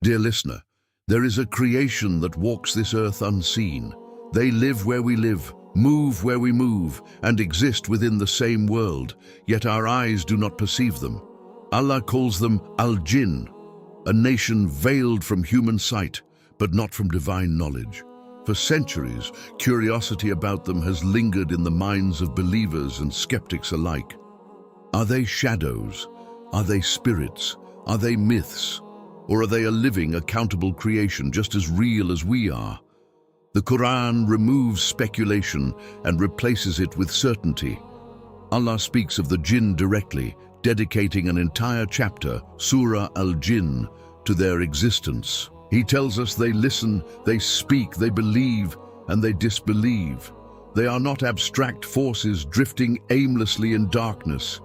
Dear listener, there is a creation that walks this earth unseen. They live where we live, move where we move, and exist within the same world, yet our eyes do not perceive them. Allah calls them Al-Jinn, a nation veiled from human sight, but not from divine knowledge. For centuries, curiosity about them has lingered in the minds of believers and skeptics alike. Are they shadows? Are they spirits? Are they myths? Or are they a living, accountable creation just as real as we are? The Quran removes speculation and replaces it with certainty. Allah speaks of the Jinn directly, dedicating an entire chapter, Surah Al-Jinn, to their existence. He tells us they listen, they speak, they believe, and they disbelieve. They are not abstract forces drifting aimlessly in darkness.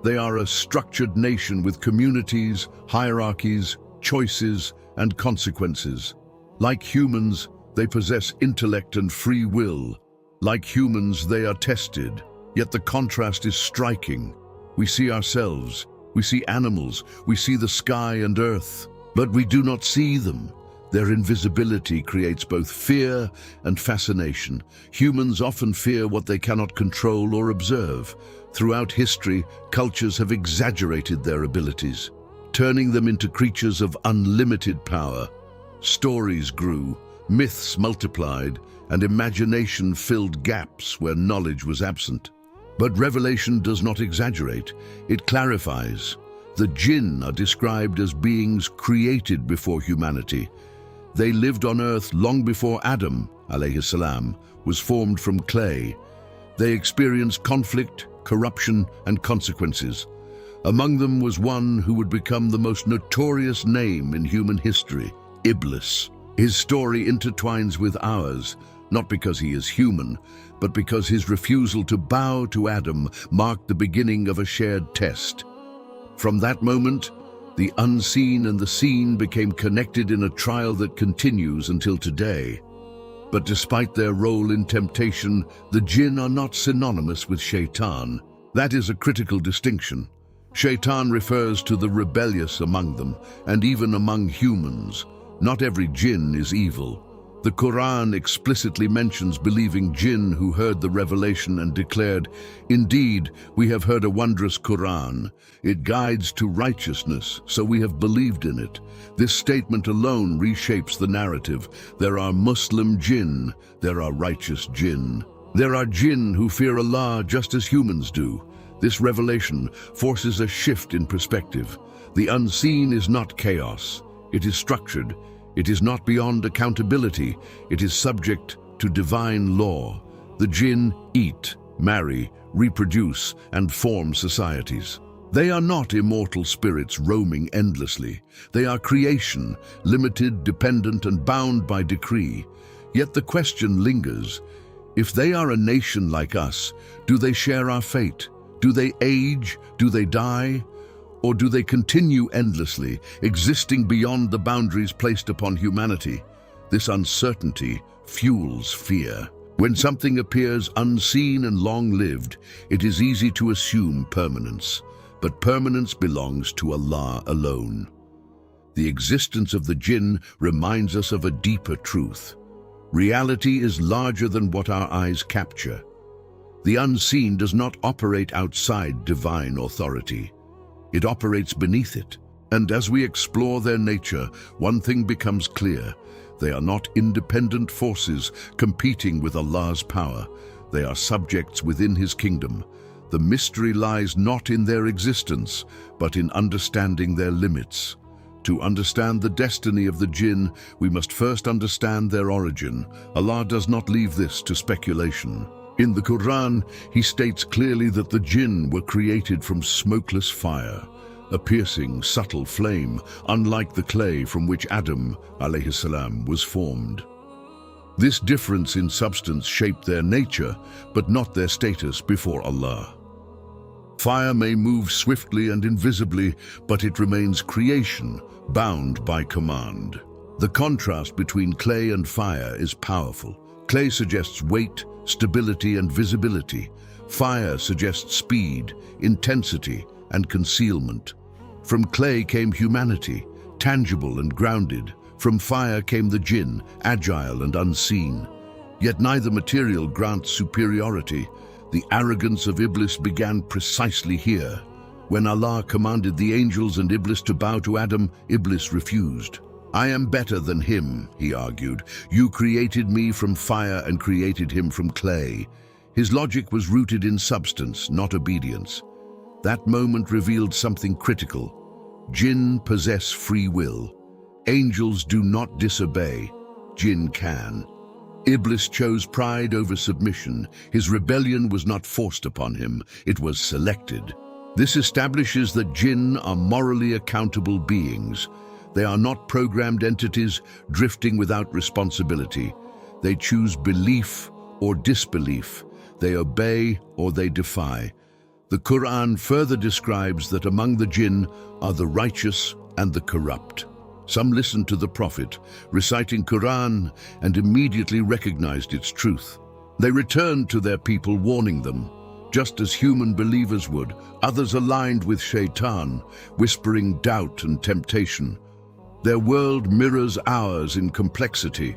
They are a structured nation with communities, hierarchies, choices, and consequences. Like humans, they possess intellect and free will. Like humans, they are tested, yet the contrast is striking. We see ourselves, we see animals, we see the sky and earth, but we do not see them. Their invisibility creates both fear and fascination. Humans often fear what they cannot control or observe. Throughout history, cultures have exaggerated their abilities, turning them into creatures of unlimited power. Stories grew, myths multiplied, and imagination filled gaps where knowledge was absent. But revelation does not exaggerate, it clarifies. The Jinn are described as beings created before humanity. They lived on earth long before Adam, alayhi salam, was formed from clay. They experienced conflict, corruption, and consequences. Among them was one who would become the most notorious name in human history, Iblis. His story intertwines with ours, not because he is human, but because his refusal to bow to Adam marked the beginning of a shared test. From that moment, the unseen and the seen became connected in a trial that continues until today. But despite their role in temptation, the Jinn are not synonymous with Shaitan. That is a critical distinction. Shaitan refers to the rebellious among them, and even among humans. Not every Jinn is evil. The Quran explicitly mentions believing Jinn who heard the revelation and declared, "Indeed, we have heard a wondrous Quran. It guides to righteousness, so we have believed in it." This statement alone reshapes the narrative. There are Muslim Jinn, there are righteous Jinn. There are Jinn who fear Allah just as humans do. This revelation forces a shift in perspective. The unseen is not chaos. It is structured. It is not beyond accountability. It is subject to divine law. The Jinn eat, marry, reproduce, and form societies. They are not immortal spirits roaming endlessly. They are creation, limited, dependent, and bound by decree. Yet the question lingers. If they are a nation like us, do they share our fate? Do they age? Do they die? Or do they continue endlessly, existing beyond the boundaries placed upon humanity? This uncertainty fuels fear. When something appears unseen and long-lived, it is easy to assume permanence. But permanence belongs to Allah alone. The existence of the Jinn reminds us of a deeper truth. Reality is larger than what our eyes capture. The unseen does not operate outside divine authority. It operates beneath it. And as we explore their nature, one thing becomes clear. They are not independent forces competing with Allah's power. They are subjects within His kingdom. The mystery lies not in their existence, but in understanding their limits. To understand the destiny of the Jinn, we must first understand their origin. Allah does not leave this to speculation. In the Quran, He states clearly that the Jinn were created from smokeless fire, a piercing, subtle flame, unlike the clay from which Adam, alayhi salam, was formed. This difference in substance shaped their nature, but not their status before Allah. Fire may move swiftly and invisibly, but it remains creation, bound by command. The contrast between clay and fire is powerful. Clay suggests weight, stability, and visibility. Fire suggests speed, intensity, and concealment. From clay came humanity, tangible and grounded. From fire came the Jinn, agile and unseen. Yet neither material grants superiority. The arrogance of Iblis began precisely here. When Allah commanded the angels and Iblis to bow to Adam, Iblis refused. "I am better than him," he argued. "You created me from fire and created him from clay." His logic was rooted in substance, not obedience. That moment revealed something critical. Jinn possess free will. Angels do not disobey. Jinn can. Iblis chose pride over submission. His rebellion was not forced upon him, it was selected. This establishes that Jinn are morally accountable beings. They are not programmed entities drifting without responsibility. They choose belief or disbelief. They obey or they defy. The Quran further describes that among the Jinn are the righteous and the corrupt. Some listened to the Prophet, reciting Quran, and immediately recognized its truth. They returned to their people, warning them. Just as human believers would, others aligned with Shaitan, whispering doubt and temptation. Their world mirrors ours in complexity.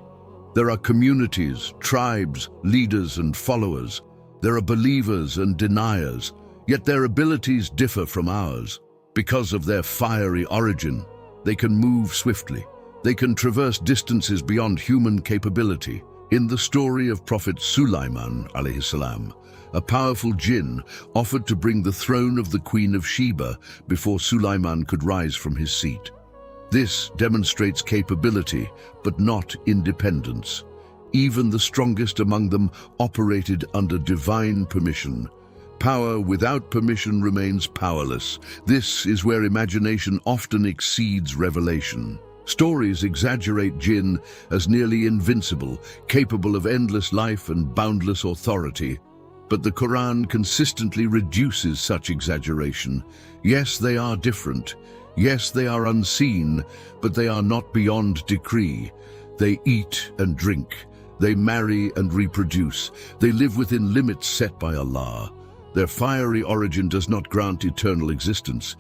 There are communities, tribes, leaders and followers. There are believers and deniers, yet their abilities differ from ours. Because of their fiery origin, they can move swiftly. They can traverse distances beyond human capability. In the story of Prophet Sulaiman, alayhi salam, a powerful jinn offered to bring the throne of the Queen of Sheba before Sulaiman could rise from his seat. This demonstrates capability, but not independence. Even the strongest among them operated under divine permission. Power without permission remains powerless. This is where imagination often exceeds revelation. Stories exaggerate Jinn as nearly invincible, capable of endless life and boundless authority. But the Quran consistently reduces such exaggeration. Yes, they are different. Yes, they are unseen, but they are not beyond decree. They eat and drink. They marry and reproduce. They live within limits set by Allah. Their fiery origin does not grant eternal existence.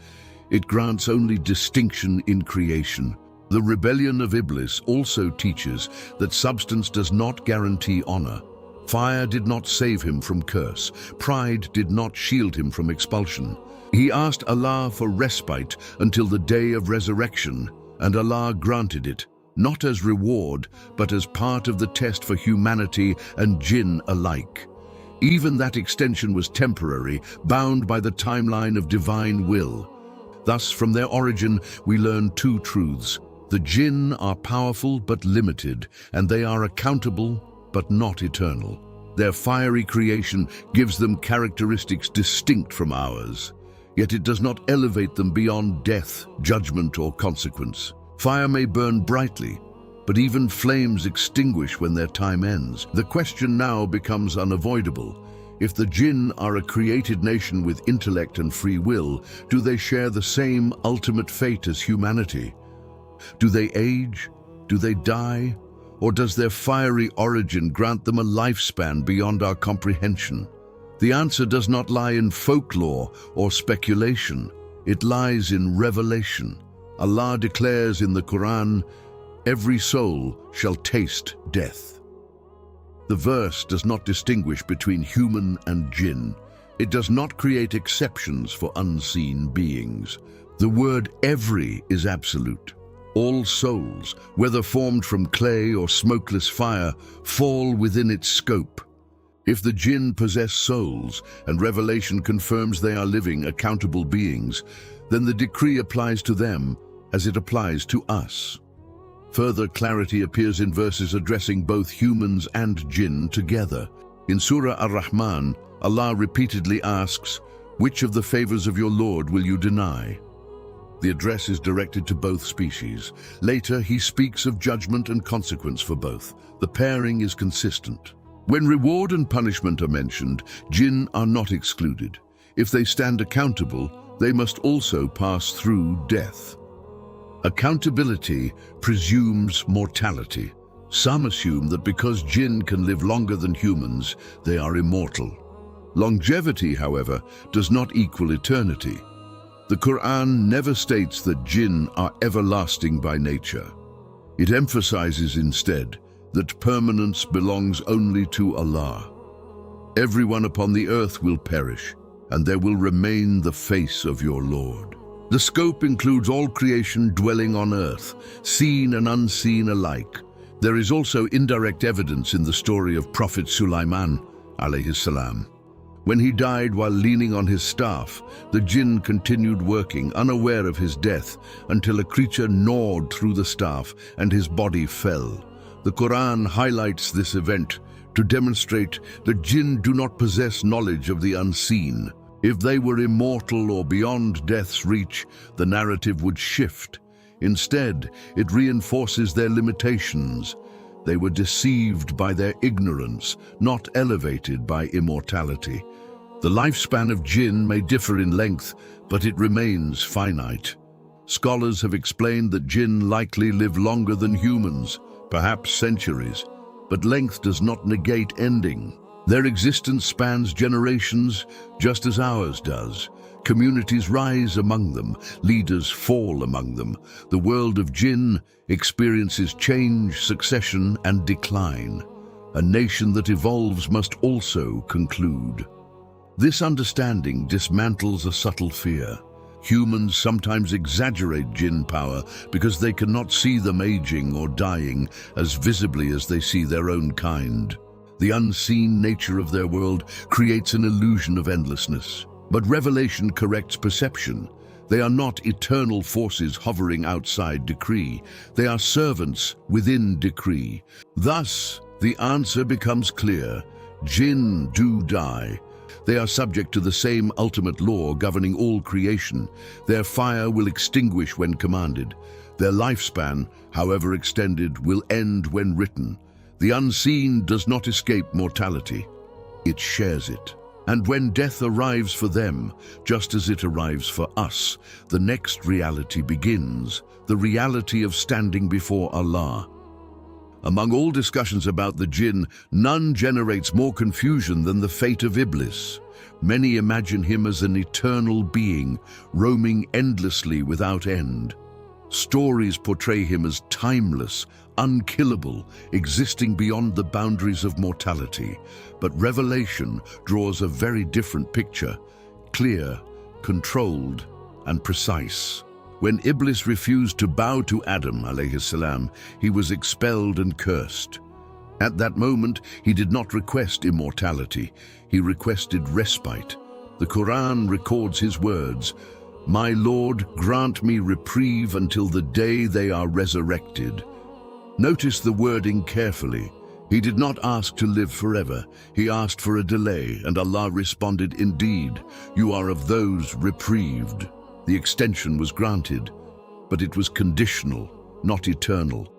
It grants only distinction in creation. The rebellion of Iblis also teaches that substance does not guarantee honor. Fire did not save him from curse. Pride did not shield him from expulsion. He asked Allah for respite until the day of resurrection, and Allah granted it, not as reward, but as part of the test for humanity and jinn alike. Even that extension was temporary, bound by the timeline of divine will. Thus, from their origin, we learn two truths. The jinn are powerful but limited, and they are accountable but not eternal. Their fiery creation gives them characteristics distinct from ours, yet it does not elevate them beyond death, judgment, or consequence. Fire may burn brightly, but even flames extinguish when their time ends. The question now becomes unavoidable. If the jinn are a created nation with intellect and free will, do they share the same ultimate fate as humanity? Do they age? Do they die? Or does their fiery origin grant them a lifespan beyond our comprehension? The answer does not lie in folklore or speculation. It lies in revelation. Allah declares in the Quran, "Every soul shall taste death." The verse does not distinguish between human and jinn. It does not create exceptions for unseen beings. The word every is absolute. All souls, whether formed from clay or smokeless fire, fall within its scope. If the jinn possess souls, and revelation confirms they are living, accountable beings, then the decree applies to them as it applies to us. Further clarity appears in verses addressing both humans and jinn together. In Surah Ar-Rahman, Allah repeatedly asks, "Which of the favors of your Lord will you deny?" The address is directed to both species. Later, he speaks of judgment and consequence for both. The pairing is consistent. When reward and punishment are mentioned, jinn are not excluded. If they stand accountable, they must also pass through death. Accountability presumes mortality. Some assume that because jinn can live longer than humans, they are immortal. Longevity, however, does not equal eternity. The Quran never states that jinn are everlasting by nature. It emphasizes instead that permanence belongs only to Allah. Everyone upon the earth will perish, and there will remain the face of your Lord. The scope includes all creation dwelling on earth, seen and unseen alike. There is also indirect evidence in the story of Prophet Sulaiman, alayhi salam. When he died while leaning on his staff, the jinn continued working, unaware of his death, until a creature gnawed through the staff and his body fell. The Quran highlights this event to demonstrate that jinn do not possess knowledge of the unseen. If they were immortal or beyond death's reach, the narrative would shift. Instead, it reinforces their limitations. They were deceived by their ignorance, not elevated by immortality. The lifespan of jinn may differ in length, but it remains finite. Scholars have explained that jinn likely live longer than humans, perhaps centuries, but length does not negate ending. Their existence spans generations, just as ours does. Communities rise among them, leaders fall among them. The world of jinn experiences change, succession, and decline. A nation that evolves must also conclude. This understanding dismantles a subtle fear. Humans sometimes exaggerate jinn power because they cannot see them aging or dying as visibly as they see their own kind. The unseen nature of their world creates an illusion of endlessness. But revelation corrects perception. They are not eternal forces hovering outside decree. They are servants within decree. Thus, the answer becomes clear. Jinn do die. They are subject to the same ultimate law governing all creation. Their fire will extinguish when commanded. Their lifespan, however extended, will end when written. The unseen does not escape mortality. It shares it. And when death arrives for them, just as it arrives for us, the next reality begins, the reality of standing before Allah. Among all discussions about the jinn, none generates more confusion than the fate of Iblis. Many imagine him as an eternal being, roaming endlessly without end. Stories portray him as timeless, unkillable, existing beyond the boundaries of mortality. But Revelation draws a very different picture, clear, controlled, and precise. When Iblis refused to bow to Adam, alayhi salam, he was expelled and cursed. At that moment, he did not request immortality, he requested respite. The Quran records his words, "My Lord, grant me reprieve until the day they are resurrected." Notice the wording carefully. He did not ask to live forever. He asked for a delay, and Allah responded, "Indeed, you are of those reprieved." The extension was granted, but it was conditional, not eternal.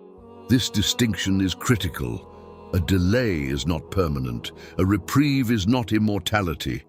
This distinction is critical. A delay is not permanent. A reprieve is not immortality.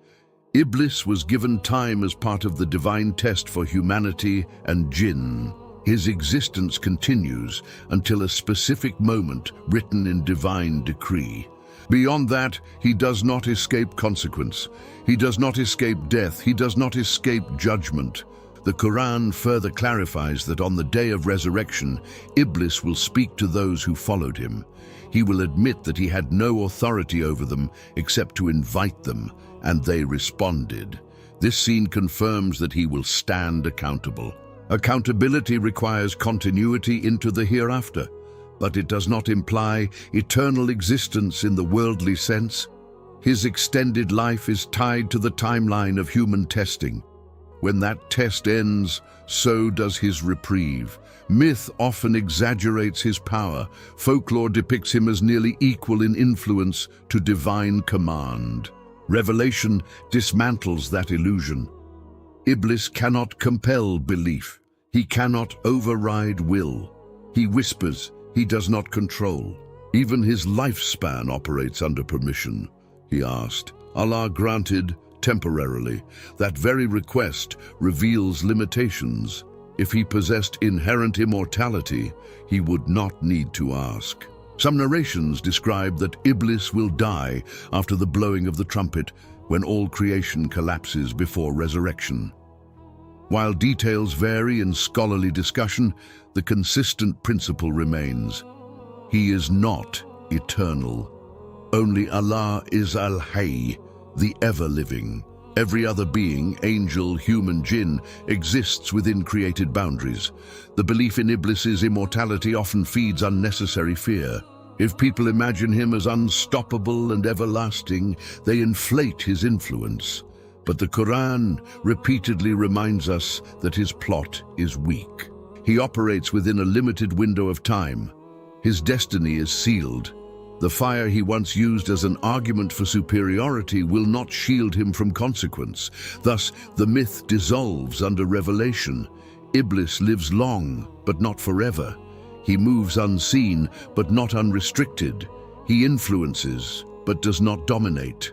Iblis was given time as part of the divine test for humanity and jinn. His existence continues until a specific moment written in divine decree. Beyond that, he does not escape consequence. He does not escape death. He does not escape judgment. The Quran further clarifies that on the day of resurrection, Iblis will speak to those who followed him. He will admit that he had no authority over them except to invite them, and they responded. This scene confirms that he will stand accountable. Accountability requires continuity into the hereafter, but it does not imply eternal existence in the worldly sense. His extended life is tied to the timeline of human testing. When that test ends, so does his reprieve. Myth often exaggerates his power. Folklore depicts him as nearly equal in influence to divine command. Revelation dismantles that illusion. Iblis cannot compel belief. He cannot override will. He whispers, he does not control. Even his lifespan operates under permission. He asked. Allah granted temporarily. That very request reveals limitations. If he possessed inherent immortality, he would not need to ask. Some narrations describe that Iblis will die after the blowing of the trumpet, when all creation collapses before resurrection. While details vary in scholarly discussion, the consistent principle remains. He is not eternal. Only Allah is Al-Hayy, the ever-living. Every other being, angel, human, jinn, exists within created boundaries. The belief in Iblis's immortality often feeds unnecessary fear. If people imagine him as unstoppable and everlasting, they inflate his influence. But the Quran repeatedly reminds us that his plot is weak. He operates within a limited window of time. His destiny is sealed. The fire he once used as an argument for superiority will not shield him from consequence. Thus, the myth dissolves under revelation. Iblis lives long, but not forever. He moves unseen, but not unrestricted. He influences, but does not dominate.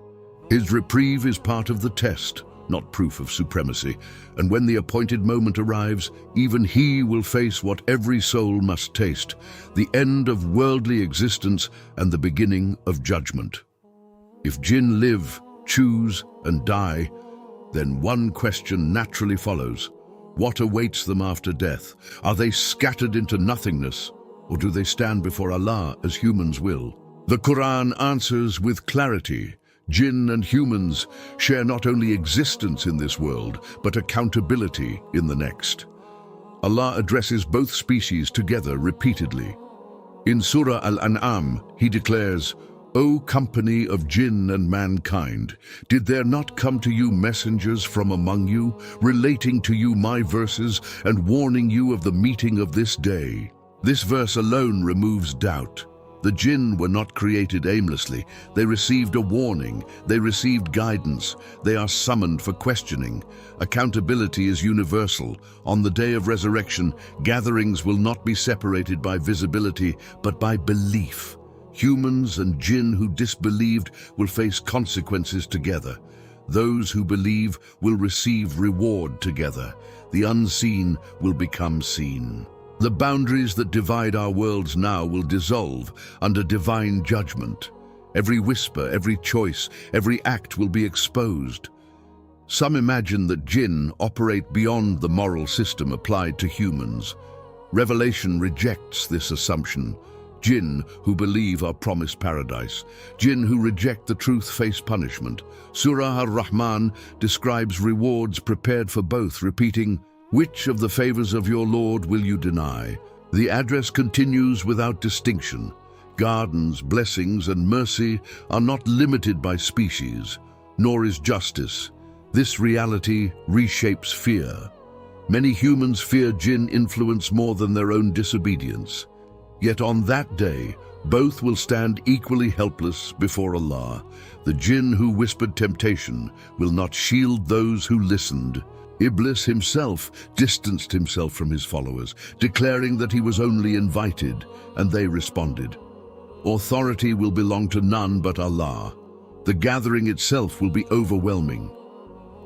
His reprieve is part of the test, not proof of supremacy. And when the appointed moment arrives, even he will face what every soul must taste, the end of worldly existence and the beginning of judgment. If jinn live, choose, and die, then one question naturally follows. What awaits them after death? Are they scattered into nothingness, or do they stand before Allah as humans will? The Quran answers with clarity. Jinn and humans share not only existence in this world, but accountability in the next. Allah addresses both species together repeatedly. In Surah Al-An'am, He declares, "O company of jinn and mankind, did there not come to you messengers from among you, relating to you my verses and warning you of the meeting of this day?" This verse alone removes doubt. The jinn were not created aimlessly. They received a warning. They received guidance. They are summoned for questioning. Accountability is universal. On the day of resurrection, gatherings will not be separated by visibility, but by belief. Humans and jinn who disbelieved will face consequences together. Those who believe will receive reward together. The unseen will become seen. The boundaries that divide our worlds now will dissolve under divine judgment. Every whisper, every choice, every act will be exposed. Some imagine that jinn operate beyond the moral system applied to humans. Revelation rejects this assumption. Jinn who believe are promised paradise. Jinn who reject the truth face punishment. Surah Ar-Rahman describes rewards prepared for both, repeating, "Which of the favors of your Lord will you deny?" The address continues without distinction. Gardens, blessings, and mercy are not limited by species, nor is justice. This reality reshapes fear. Many humans fear jinn influence more than their own disobedience. Yet on that day, both will stand equally helpless before Allah. The jinn who whispered temptation will not shield those who listened. Iblis himself distanced himself from his followers, declaring that he was only invited, and they responded. Authority will belong to none but Allah. The gathering itself will be overwhelming.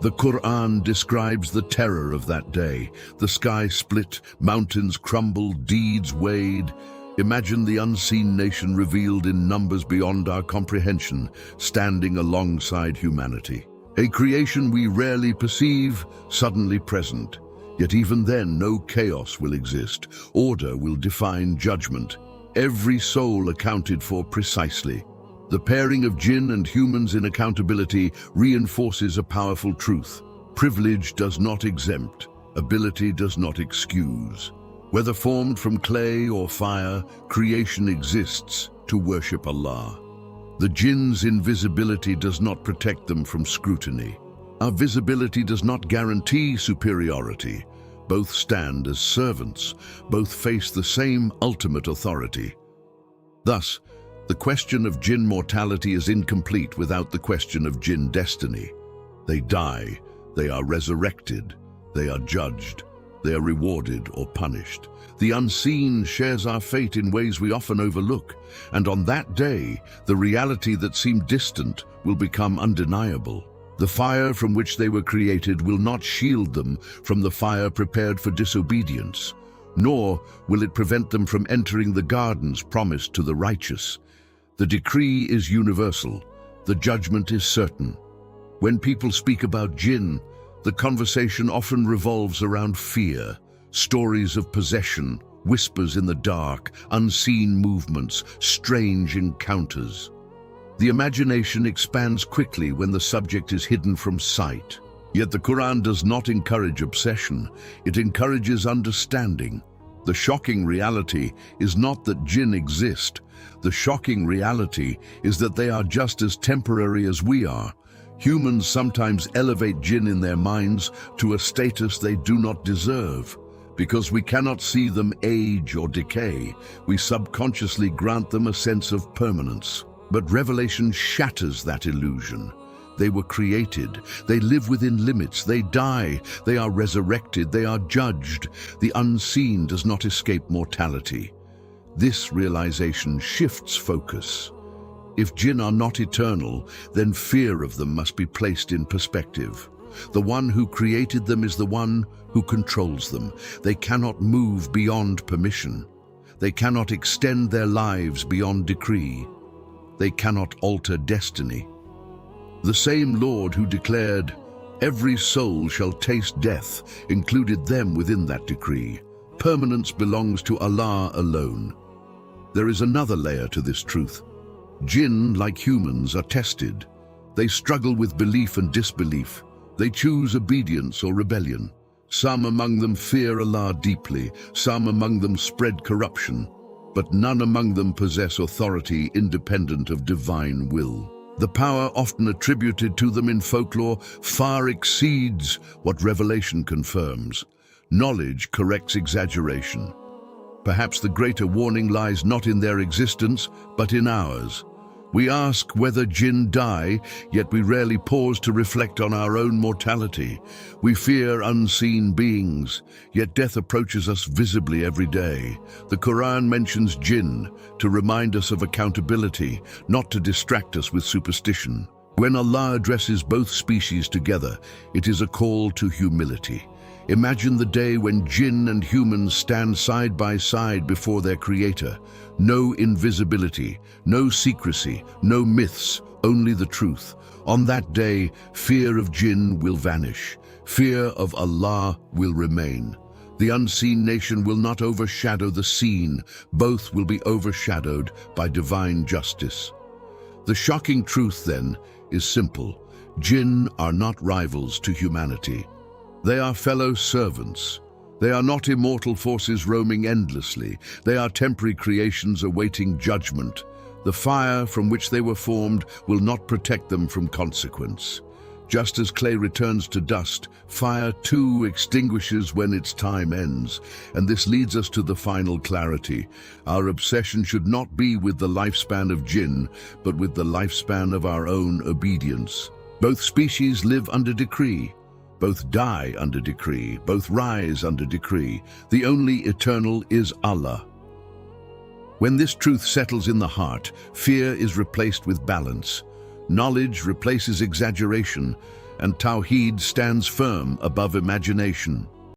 The Quran describes the terror of that day. The sky split, mountains crumbled, deeds weighed. Imagine the unseen nation revealed in numbers beyond our comprehension, standing alongside humanity. A creation we rarely perceive, suddenly present. Yet even then, no chaos will exist. Order will define judgment. Every soul accounted for precisely. The pairing of jinn and humans in accountability reinforces a powerful truth. Privilege does not exempt. Ability does not excuse. Whether formed from clay or fire, creation exists to worship Allah. The jinn's invisibility does not protect them from scrutiny. Our visibility does not guarantee superiority. Both stand as servants. Both face the same ultimate authority. Thus, the question of jinn mortality is incomplete without the question of jinn destiny. They die, they are resurrected, they are judged, they are rewarded or punished. The unseen shares our fate in ways we often overlook, and on that day, the reality that seemed distant will become undeniable. The fire from which they were created will not shield them from the fire prepared for disobedience, nor will it prevent them from entering the gardens promised to the righteous. The decree is universal. The judgment is certain. When people speak about jinn, The conversation often revolves around fear, stories of possession, whispers in the dark, unseen movements, strange encounters. The imagination expands quickly when the subject is hidden from sight. Yet the Quran does not encourage obsession, it encourages understanding. The shocking reality is not that jinn exist. The shocking reality is that they are just as temporary as we are. Humans sometimes elevate jinn in their minds to a status they do not deserve. Because we cannot see them age or decay, we subconsciously grant them a sense of permanence. But Revelation shatters that illusion. They were created, they live within limits, they die, they are resurrected, they are judged. The unseen does not escape mortality. This realization shifts focus. If jinn are not eternal, then fear of them must be placed in perspective. The one who created them is the one who controls them. They cannot move beyond permission. They cannot extend their lives beyond decree. They cannot alter destiny. The same Lord who declared, "Every soul shall taste death," included them within that decree. Permanence belongs to Allah alone. There is another layer to this truth. Jinn, like humans, are tested. They struggle with belief and disbelief. They choose obedience or rebellion. Some among them fear Allah deeply, some among them spread corruption, but none among them possess authority independent of divine will. The power often attributed to them in folklore far exceeds what Revelation confirms. Knowledge corrects exaggeration. Perhaps the greater warning lies not in their existence, but in ours. We ask whether jinn die, yet we rarely pause to reflect on our own mortality. We fear unseen beings, yet death approaches us visibly every day. The Quran mentions jinn to remind us of accountability, not to distract us with superstition. When Allah addresses both species together, it is a call to humility. Imagine the day when jinn and humans stand side by side before their Creator. No invisibility, no secrecy, no myths, only the truth. On that day, fear of jinn will vanish. Fear of Allah will remain. The unseen nation will not overshadow the seen. Both will be overshadowed by divine justice. The shocking truth, then, is simple. Jinn are not rivals to humanity. They are fellow servants. They are not immortal forces roaming endlessly. They are temporary creations awaiting judgment. The fire from which they were formed will not protect them from consequence. Just as clay returns to dust, fire too extinguishes when its time ends. And this leads us to the final clarity. Our obsession should not be with the lifespan of jinn, but with the lifespan of our own obedience. Both species live under decree. Both die under decree, both rise under decree. The only eternal is Allah. When this truth settles in the heart, fear is replaced with balance. Knowledge replaces exaggeration, and Tawheed stands firm above imagination.